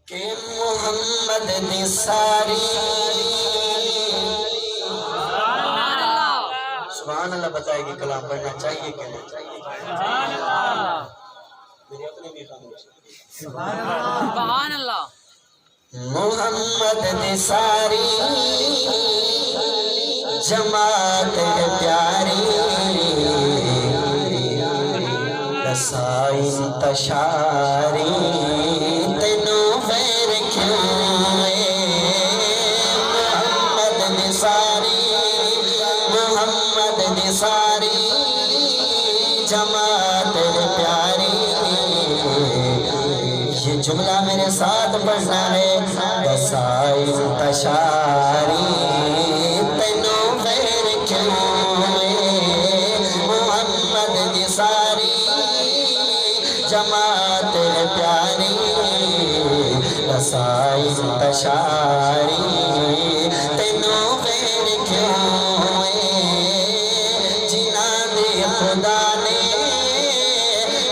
کہ محمد نثاری سبحان اللہ بتائے گی کلام پڑھنا چاہیے کہ نہیں چاہیے؟ میری اپنی بھی خاموش سبحان اللہ محمد نثاری جماعت ہے پیاری رسائی انتشاری تینوں خیر کیوں محمد نثاری محمد نثاری جماعت ہے پیاری یہ جملہ میرے ساتھ پڑھنا ہے رسائی انتشاری تینوں خیر کیوں محمد نثاری جماعت ہے پیاری رسائی انتشاری تینوں خیر کیوں جنا دے خدا نے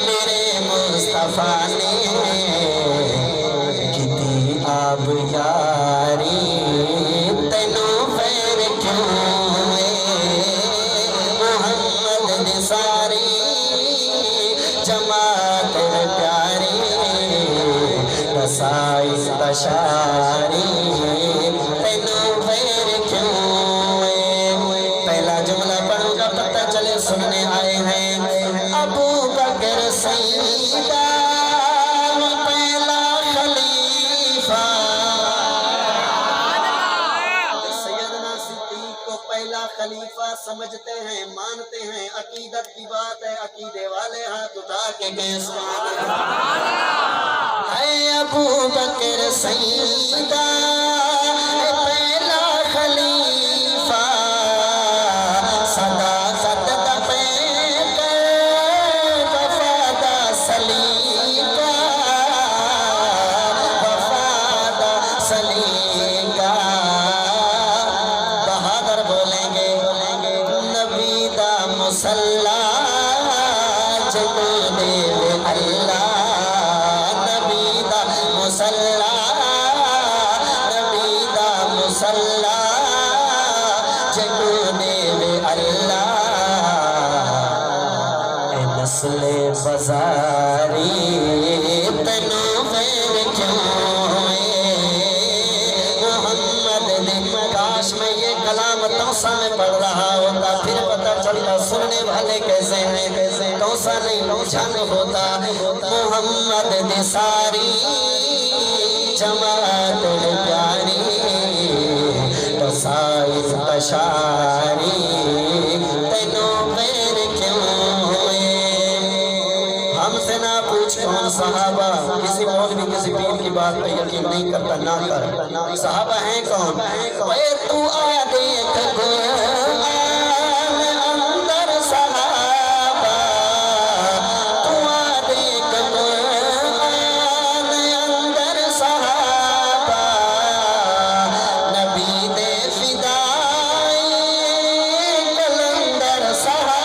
میرے مصطفیٰ نے کتنی آب یاری تینوں خیر کیوں محمد نثاری جماعت ہے پیاری رسائی انتشاری تینوں خیر کیوں پہلا جملہ پڑھوں گا پتہ چلے سننے آئے ہیں ابو بکر سیدہ پہلا خلیفہ سیدنا صدیق کو پہلا خلیفہ سمجھتے ہیں مانتے ہیں عقیدت کی بات ہے عقیدے والے ہاتھ اٹھا کے کہیں سبحان اللہ اے ابو بکر سیدہ پہلا خلیفہ صداقت دا پیکر وفادہ سلیقہ وفادہ سلیقہ بہادر بولیں گے نبی دا مسلح جنو دیو اللہ نبی دا مسلح نبی دا مسلح جنو دیو اللہ اے نسل بزاری تینوں خیر کیوں محمد نے کاش میں یہ کلام توسا میں پڑھ رہا ہوتا پھر پتہ چلتا سننے والے کیسے ہیں توسا نہیں جھنگ ہوتا محمد نثاری جماعت ہے پیاری رسائی انتشاری تینوں خیر کیوں ہم سے نہ پوچھ کون صحابہ کسی مولوی کسی پیر کی بات پہ یقین نہیں کرتا نہ کر صحابہ ہیں کون اے تو آ دیکھ قرآن اندر صحابہ تو آ دیکھ قرآن اندر صحابہ نبی دے فدائی کلندر صحابہ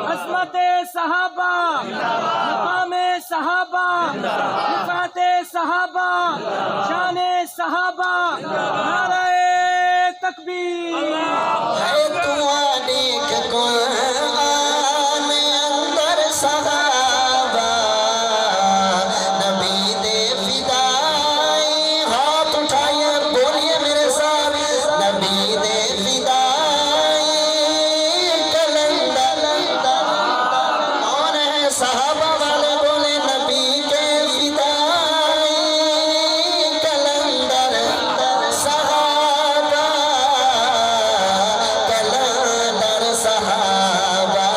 عظمت صحابہ مقام صحابہ رفعت صحابہ شان صحابہ نعرہ تکبیر ہے تو دیکھ قرآن اندر صحابہ نبی دے فدائی ہاتھ اٹھائیے بولیے میرے ساتھ نبی دے فدائی کلندر کون ہے صحابہ والے بولے نبی کے فدائی کلندر صحابہ کلندر صحابہ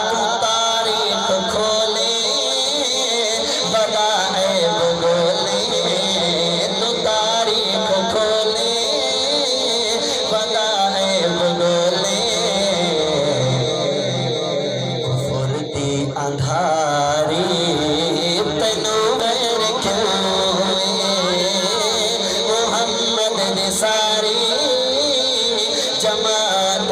تو تاریخ کھولے بدائب گولے تو تاریخ کھولے بدائب گولے کفر دی اندھاری تینوں غیر کیوں محمد نثاری جماعت